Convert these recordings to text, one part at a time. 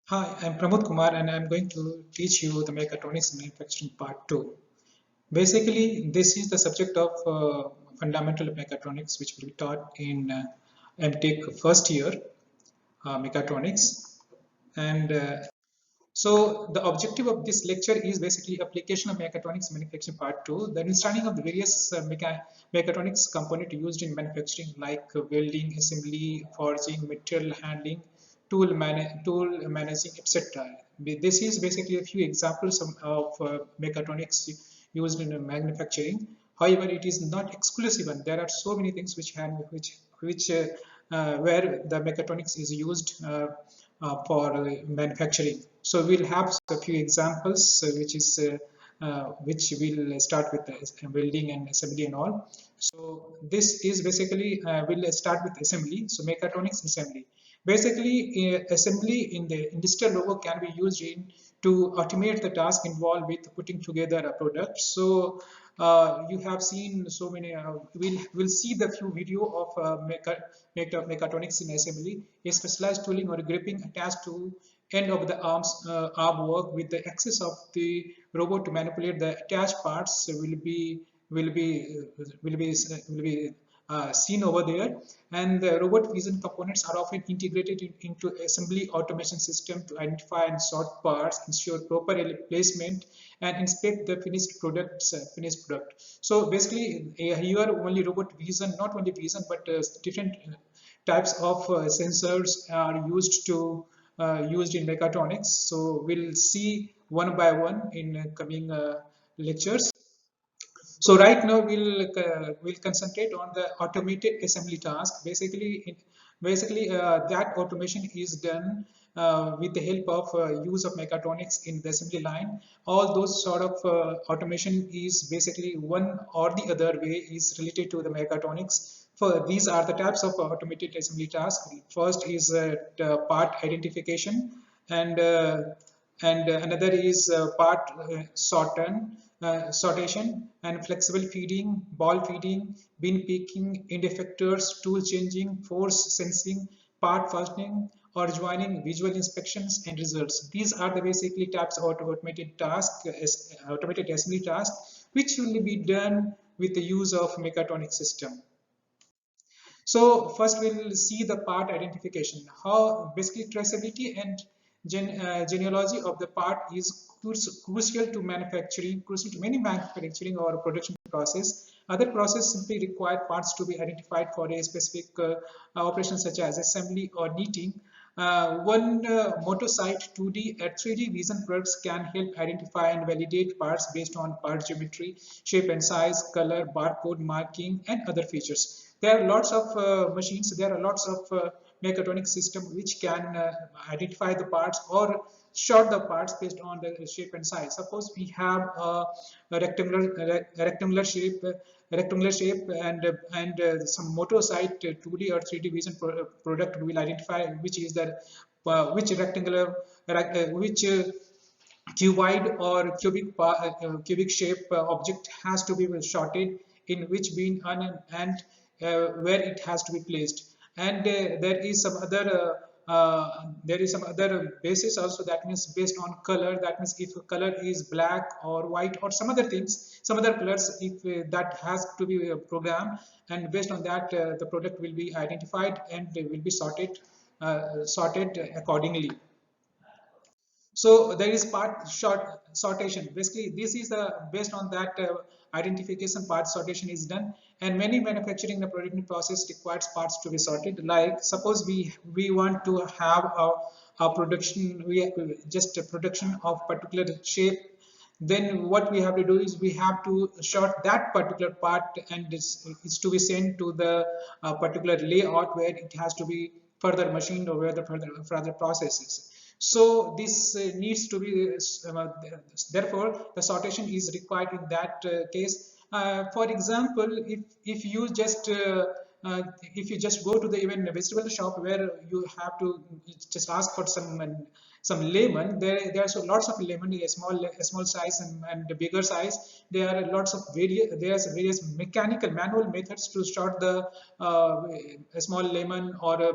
Hi, I'm Pramod Kumar and I'm going to teach you the mechatronics manufacturing part 2. Basically, this is the subject of fundamental mechatronics which will be taught in MTech first year mechatronics. And so the objective of this lecture is basically application of mechatronics manufacturing part 2, the understanding of the various mechatronics component used in manufacturing like welding, assembly, forging, material handling, tool managing, etc. This is basically a few examples of mechatronics used in manufacturing. However, it is not exclusive, and there are so many things where the mechatronics is used for manufacturing. So we'll have a few examples, which will start with welding and assembly and all. So this is basically we'll start with assembly. So mechatronics assembly. Basically, assembly in the industrial logo can be used to automate the task involved with putting together a product. So you have seen so many. We'll see the few video of mechatronics in assembly. A specialized tooling or gripping attached to end of the arm work with the access of the robot to manipulate the attached parts will be seen over there, and the robot vision components are often integrated into assembly automation system to identify and sort parts, ensure proper placement, and inspect the finished product. So basically, here only robot vision, not only vision, but different types of sensors are used in mechatronics. So we'll see one by one in coming lectures. So right now we'll concentrate on the automated assembly task. Basically, that automation is done with the help of use of mechatronics in the assembly line. All those sort of automation is basically one or the other way is related to the mechatronics. For these are the types of automated assembly tasks. First is part identification, and another is part sortation and flexible feeding, ball feeding, bin picking, end effectors, tool changing, force sensing, part fastening or joining, visual inspections and results. These are the basically types of automated assembly tasks, which will be done with the use of mechatronic system. So first we'll see the part identification. How basically traceability and genealogy of the part is crucial to manufacturing, crucial to many manufacturing or production process. Other processes simply require parts to be identified for a specific operation such as assembly or knitting. One MotoSight 2D and 3D vision products can help identify and validate parts based on part geometry, shape and size, color, barcode marking, and other features. There are lots of machines, there are lots of mechatronic system which can identify the parts or sort the parts based on the shape and size. Suppose we have a rectangular shape, and some MotoSight 2D or 3D vision product will identify which is the which rectangular which cuboid or cubic shape object has to be sorted in which bin and where it has to be placed. And there is some other basis also, that means based on color. That means if color is black or white or some other things, some other colors, if that has to be programmed, and based on that the product will be identified and will be sorted accordingly. So there is part sortation. Basically, this is the based on that identification, part sortation is done, and many manufacturing the production process requires parts to be sorted. Like suppose we want to have a production, just a production of particular shape. Then what we have to do is we have to sort that particular part, and it's to be sent to the particular layout where it has to be further machined or where the further processes. So this needs to be therefore the sortation is required in that case. For example, if you just if you just go to the even vegetable shop where you have to just ask for some lemon, there are so lots of lemon, a small size and a bigger size. There are lots of various mechanical manual methods to sort the a small lemon or a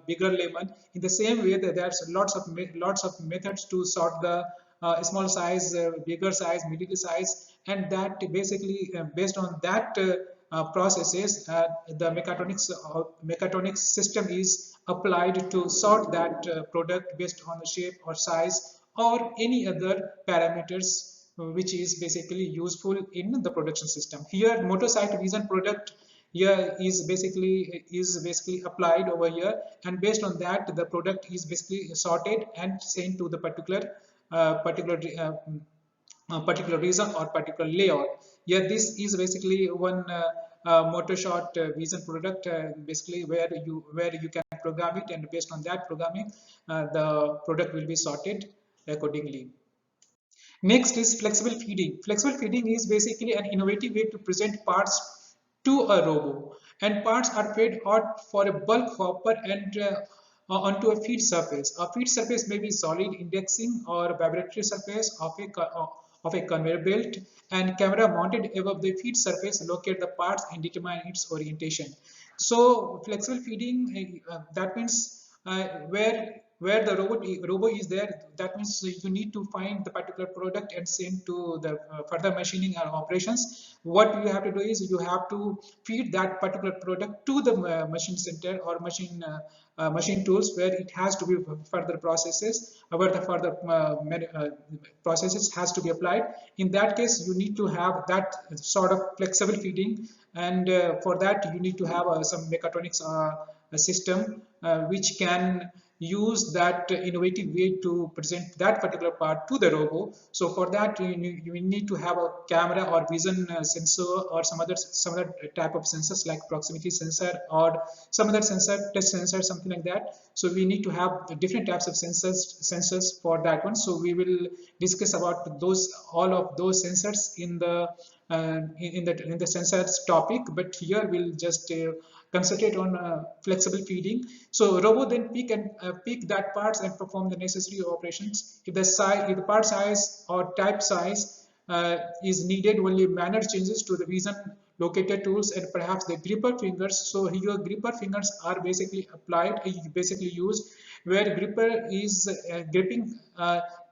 bigger lemon. In the same way, there's lots of methods to sort the small size, bigger size, middle size, and that basically based on that processes, the mechatronics system is applied to sort that product based on the shape or size or any other parameters which is basically useful in the production system. Here, motor-site vision product here is basically applied over here, and based on that, the product is basically sorted and sent to the particular reason or particular layout. Yeah, this is basically one motor shot vision product, basically where you can program it, and based on that programming, the product will be sorted accordingly. Next is flexible feeding. Flexible feeding is basically an innovative way to present parts to a robo, and parts are fed out for a bulk hopper and onto a feed surface. A feed surface may be solid indexing or vibratory surface of a conveyor belt, and camera mounted above the feed surface locate the parts and determine its orientation. So flexible feeding, that means where the robo is there, that means you need to find the particular product and send to the further machining or operations. What you have to do is you have to feed that particular product to the machine center or machine tools where it has to be further processes, where the further processes has to be applied. In that case, you need to have that sort of flexible feeding, and for that you need to have some mechatronics system which can use that innovative way to present that particular part to the robo. So for that you need to have a camera or vision sensor or some other type of sensors like proximity sensor or some other sensor, touch sensor, something like that. So we need to have the different types of sensors for that one. So we will discuss about all of those sensors in the sensors topic, but here we'll just concentrate on flexible feeding. So robo then pick that parts and perform the necessary operations. If the part size or type size is needed, only manner changes to the vision locator tools and perhaps the gripper fingers. So here gripper fingers are basically used, where gripper is gripping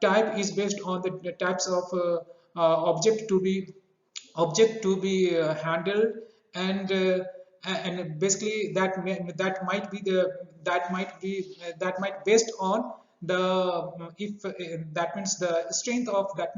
type is based on the types of object to be handled, and basically that might based on the if that means the strength of that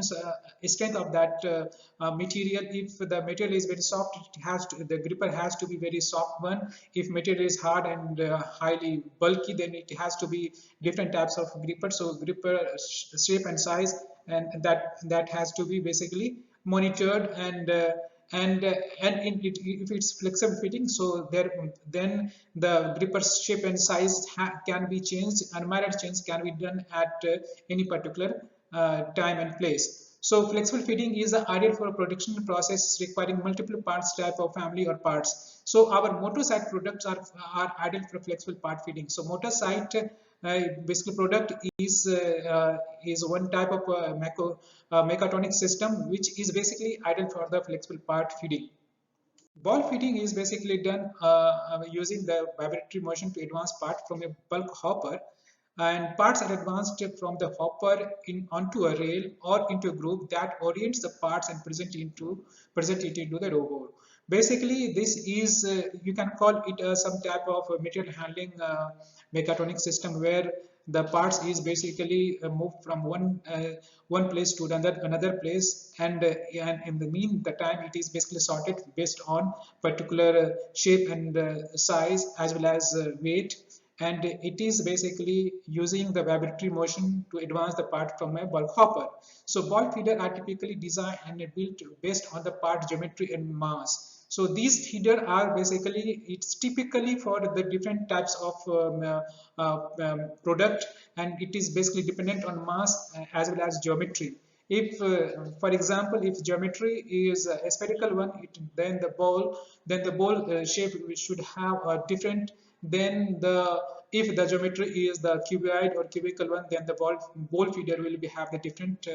material. If the material is very soft, the gripper has to be very soft one. If material is hard and highly bulky, then it has to be different types of gripper. So gripper shape and size, and that has to be basically monitored, and if it's flexible fitting, so then the gripper shape and size can be changed, and minor change can be done at any particular time and place. So flexible fitting is ideal for a production process requiring multiple parts type of family or parts. So our motor site products are ideal for flexible part fitting. So motor site basically product is one type of mechatronic system which is basically ideal for the flexible part feeding. Ball feeding is basically done using the vibratory motion to advance part from a bulk hopper, and parts are advanced from the hopper onto a rail or into a groove that orients the parts and present it into the robot. Basically, this is you can call it some type of material handling mechatronic system, where the parts is basically moved from one place to another place, and in the mean the time it is basically sorted based on particular shape and size as well as weight, and it is basically using the vibratory motion to advance the part from a bulk hopper. So ball feeder are typically designed and built based on the part geometry and mass. So these feeder are basically, it's typically for the different types of product, and it is basically dependent on mass as well as geometry. If for example, if geometry is a spherical one, then the ball shape should have a different, then the if the geometry is the cuboid or cubical one, then the ball feeder will be have the different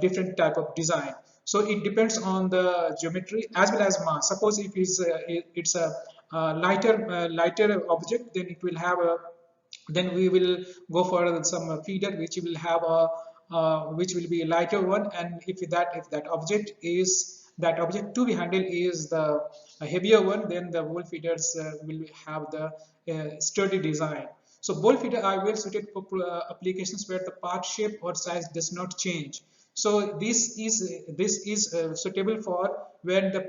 different type of design. So it depends on the geometry as well as mass. Suppose if it's a lighter object, then it will have a, then we will go for some feeder which will have a which will be a lighter one, and if that object is that object to be handled is the heavier one, then the ball feeders will have the sturdy design. So ball feeder are well suited for applications where the part shape or size does not change. So this is suitable for when the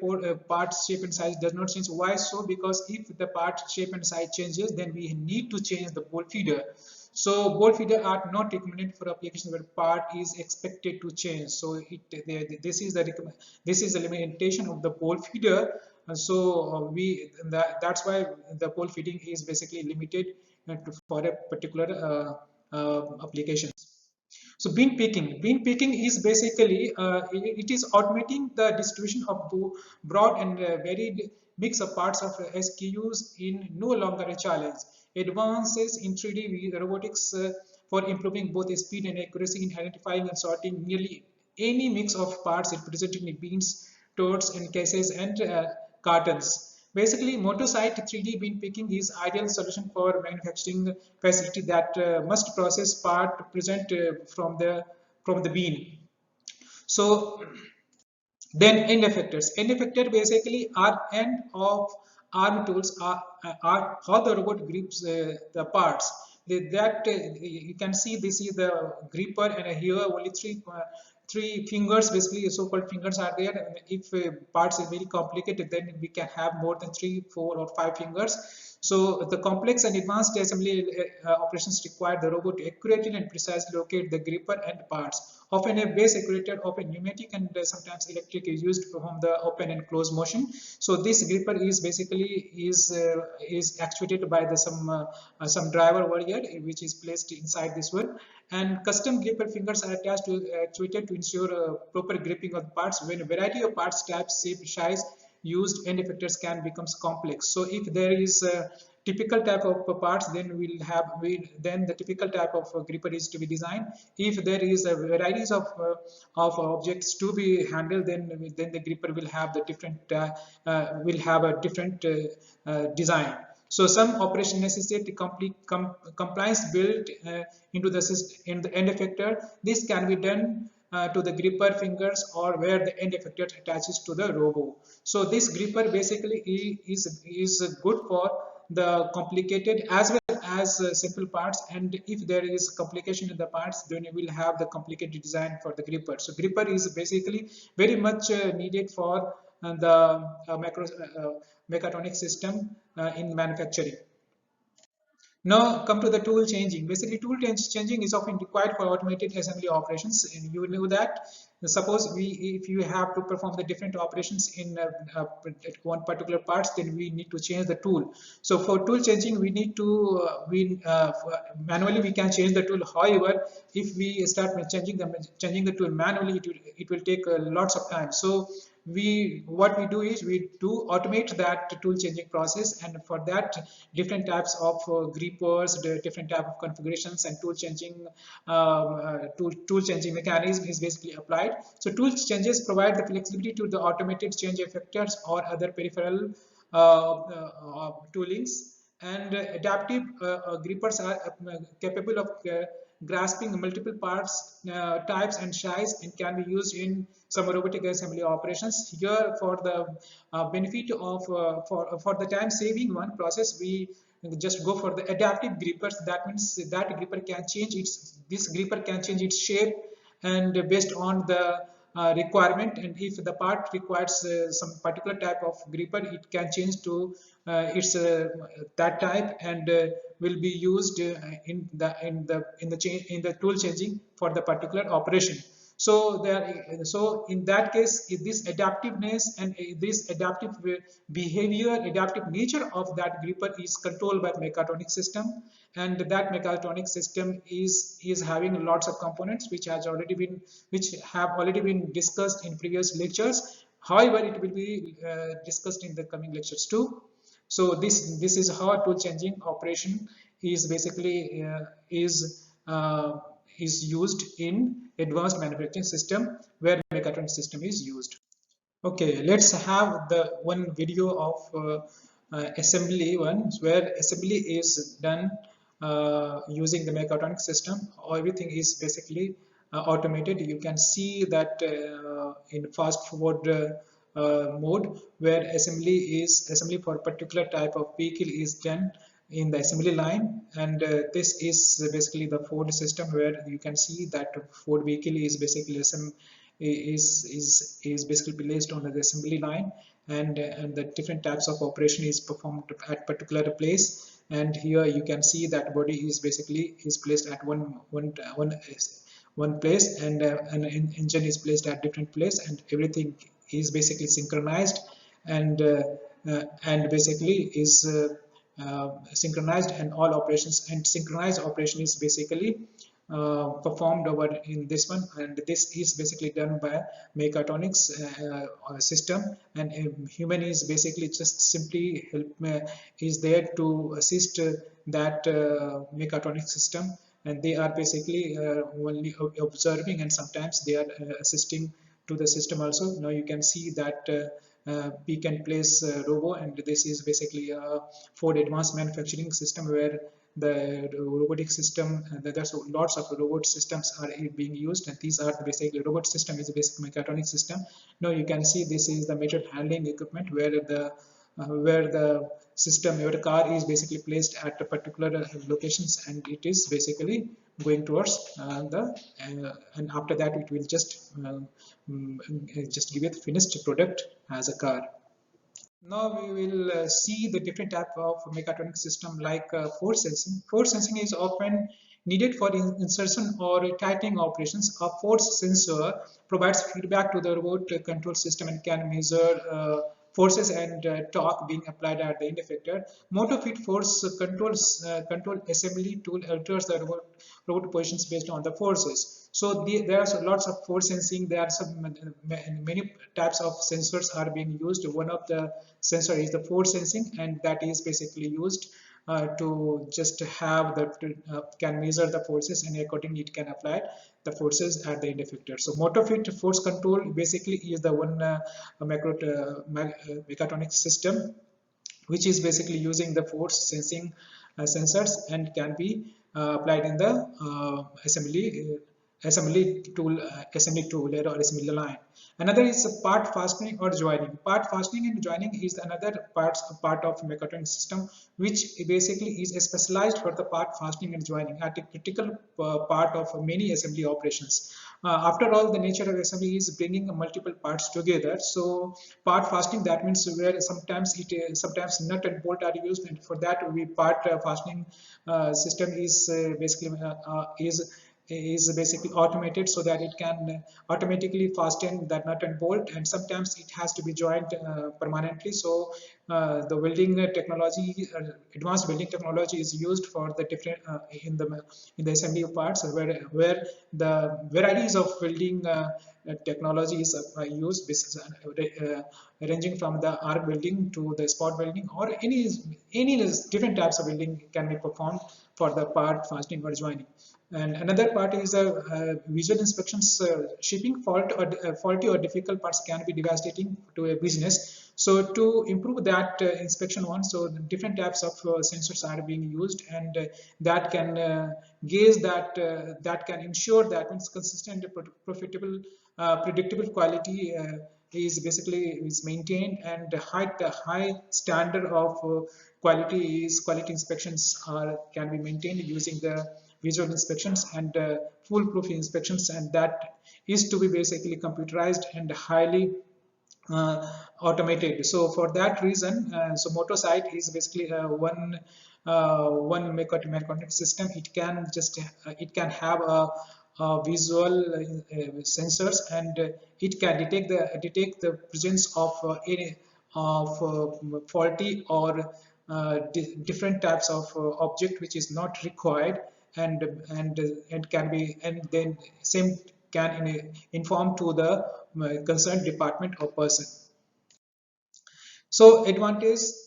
part shape and size does not change. Why so? Because if the part shape and size changes, then we need to change the ball feeder. So ball feeder are not recommended for applications where part is expected to change. So this is the limitation of the ball feeder. That's why the ball feeding is basically limited for a particular application. So bean picking is basically it is automating the distribution of broad and varied mix of parts of SKUs in no longer a challenge. Advances in 3D robotics for improving both speed and accuracy in identifying and sorting nearly any mix of parts representing beans, totes, and cases and cartons. Basically, motor-site 3D bean picking is ideal solution for manufacturing facility that must process part present from the bean. So then end effectors. End effector basically are end of arm tools are how the robot grips the parts. You can see this is the gripper, and here only three fingers, basically so-called fingers are there. And if parts is very complicated, then we can have more than 3, 4 or 5 fingers. So the complex and advanced assembly operations require the robot to accurately and precisely locate the gripper and parts. Often a base actuator, often pneumatic and sometimes electric is used to perform the open and close motion. So this gripper is basically is actuated by the some driver over here, which is placed inside this one. And custom gripper fingers are attached to actuator to ensure proper gripping of parts. When a variety of parts types, shape, size used, end effectors can become complex. So if there is a typical type of parts, then then the typical type of gripper is to be designed. If there is a varieties of objects to be handled, then the gripper will have the different will have a different design. So some operation necessitate compliance built into the system in the end effector. This can be done to the gripper fingers or where the end effector attaches to the robo. So this gripper basically is good for the complicated as well as simple parts, and if there is complication in the parts, then you will have the complicated design for the gripper. So gripper is basically very much needed for the mechatronic system in manufacturing. Now come to the tool changing. Basically, changing is often required for automated assembly operations. And you know that. Suppose if you have to perform the different operations in one particular parts, then we need to change the tool. So for tool changing, we need to manually we can change the tool. However, if we start changing the tool manually, it will take lots of time. So what we do is we do automate that tool changing process, and for that different types of grippers, the different type of configurations and tool changing mechanism is basically applied. So tool changes provide the flexibility to the automated change effectors or other peripheral toolings, and adaptive grippers are capable of grasping multiple parts types and size, and can be used in some robotic assembly operations. Here for the benefit of for the time saving one process, we just go for the adaptive grippers. That means that gripper can change its this gripper can change its shape and based on the requirement, and if the part requires some particular type of gripper, it can change to its that type, and will be used in the tool changing for the particular operation. So so in that case, if this adaptiveness and this adaptive behavior, adaptive nature of that gripper is controlled by the mechatronic system, and that mechatronic system is having lots of components which have already been discussed in previous lectures. However, it will be discussed in the coming lectures too. So this is how tool changing operation is basically is used in advanced manufacturing system where mechatronic system is used. Okay, let's have the one video of assembly one where assembly is done using the mechatronic system. Everything is basically automated. You can see that in fast forward mode where assembly for a particular type of vehicle is done in the assembly line, and this is basically the Ford system where you can see that Ford vehicle is basically is basically placed on the assembly line, and the different types of operation is performed at particular place. And here you can see that body is basically is placed at one place, and an engine is placed at different place, and everything is basically synchronized, and basically is synchronized, and all operations and synchronized operation is basically performed over in this one, and this is basically done by mechatronics system, and a human is basically just simply help is there to assist that mechatronic system, and they are basically only observing, and sometimes they are assisting to the system also. Now you can see that we can place robo, and this is basically a Ford advanced manufacturing system where the robotic system, there's lots of robot systems are being used, and these are the basically robot system is a basic mechatronic system. Now you can see this is the material handling equipment where the system, your car is basically placed at a particular locations, and it is basically going towards and after that it will just give it finished product as a car. Now we will see the different type of mechatronic system like force sensing. Force sensing is often needed for insertion or tightening operations. A force sensor provides feedback to the robot control system and can measure forces and torque being applied at the end effector. Motor feed force control assembly tool alters the robot positions based on the forces. So there are lots of force sensing. There are many types of sensors are being used. One of the sensor is the force sensing, and that is basically used to just have can measure the forces, and accordingly it can apply the forces at the end effector. So motor feed force control basically is the one mechatronic system which is basically using the force sensing sensors and can be applied in the assembly tool or assembly line. Another is part fastening or joining. Part fastening and joining is another part of mechatronic system which basically is specialized for the part fastening and joining at a critical part of many assembly operations. After all, the nature of assembly is bringing multiple parts together. So part fastening, that means where sometimes nut and bolt are used, and for that we part fastening system is basically automated so that it can automatically fasten that nut and bolt, and sometimes it has to be joined permanently. So the welding technology, advanced welding technology is used for the different in the assembly of parts, where the varieties of welding technologies are used, ranging from the arc welding to the spot welding, or any different types of welding can be performed for the part fastening or joining. And another part is visual inspections. Shipping faulty or difficult parts can be devastating to a business. So to improve that inspection one, so different types of sensors are being used, and that can gauge that can ensure that means consistent, profitable, predictable quality is basically maintained, and the high standard of quality inspections can be maintained using the visual inspections and foolproof inspections, and that is to be basically computerized and highly automated. So for that reason, so motor site is basically one one mechatronic system, it can have a visual sensors, and it can detect the presence of any of faulty or different types of object which is not required, and and can be, and then same can inform to the concerned department or person. So advantages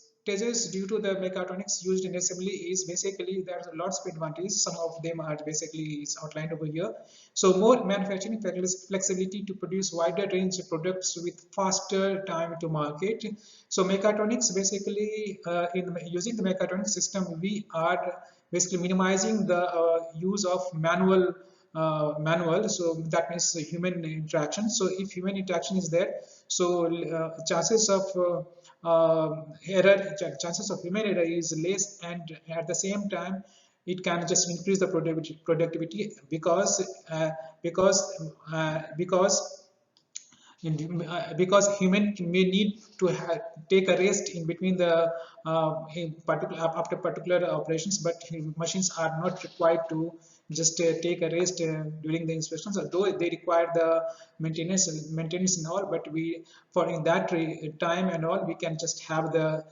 due to the mechatronics used in assembly is basically there's lots of advantages. Some of them are basically is outlined over here. So more manufacturing flexibility to produce wider range of products with faster time to market. So mechatronics basically in using the mechatronics system, we are basically minimizing the use of manual, so that means human interaction. So if human interaction is there, so chances of chances of human error is less, and at the same time it can just increase the productivity, because because human may need to take a rest in between the after particular operations, but machines are not required to just take a rest during the inspections, although they require the maintenance and all, but we for in that time and all, we can just have the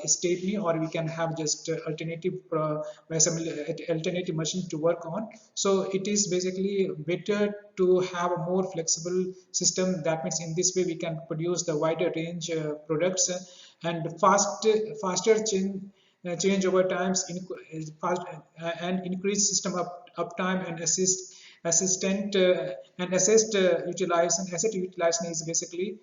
stepney, or we can have just alternative machine to work on. So it is basically better to have a more flexible system. That means in this way we can produce the wider range products, and faster change over times, and increase system uptime, and assistant and assist utilization asset utilization is basically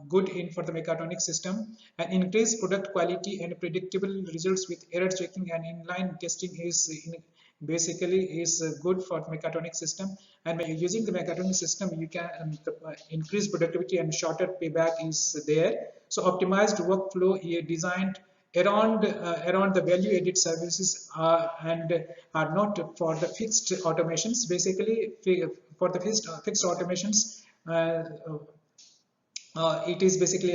good in for the mechatronic system, and increase product quality and predictable results with error checking and inline testing basically is good for the mechatronic system. And by using the mechatronic system, you can increase productivity, and shorter payback is there. So optimized workflow designed around the value added services and are not for the fixed automations. Basically for the fixed automations, it is basically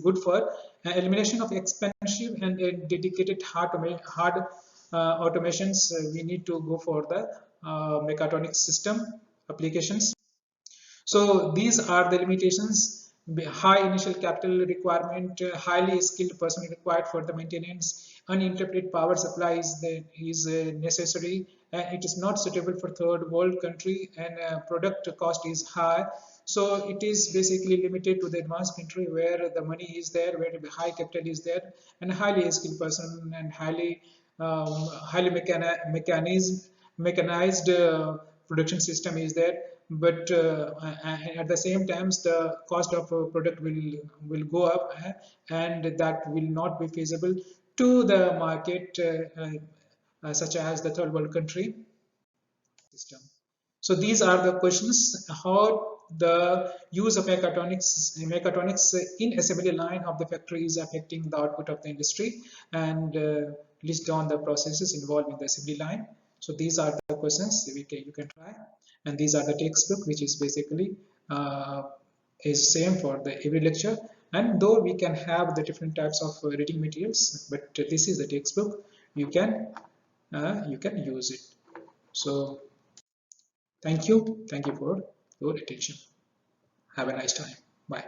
good for elimination of expensive and dedicated hard automations. We need to go for the mechatronic system applications. So these are the limitations: high initial capital requirement, highly skilled person required for the maintenance, uninterrupted power supply is necessary, and it is not suitable for third world country, and product cost is high. So it is basically limited to the advanced country where the money is there, where the high capital is there, and highly skilled person, and highly mechanized production system is there. But at the same times, the cost of a product will go up, and that will not be feasible to the market, such as the third world country system. So these are the questions: how the use of mechatronics in assembly line of the factory is affecting the output of the industry, and list down the processes involved in the assembly line. So these are the questions you can try, and these are the textbook, which is basically is same for the every lecture. And though we can have the different types of reading materials, but this is the textbook. You can use it. So thank you for your attention. Have a nice time. Bye.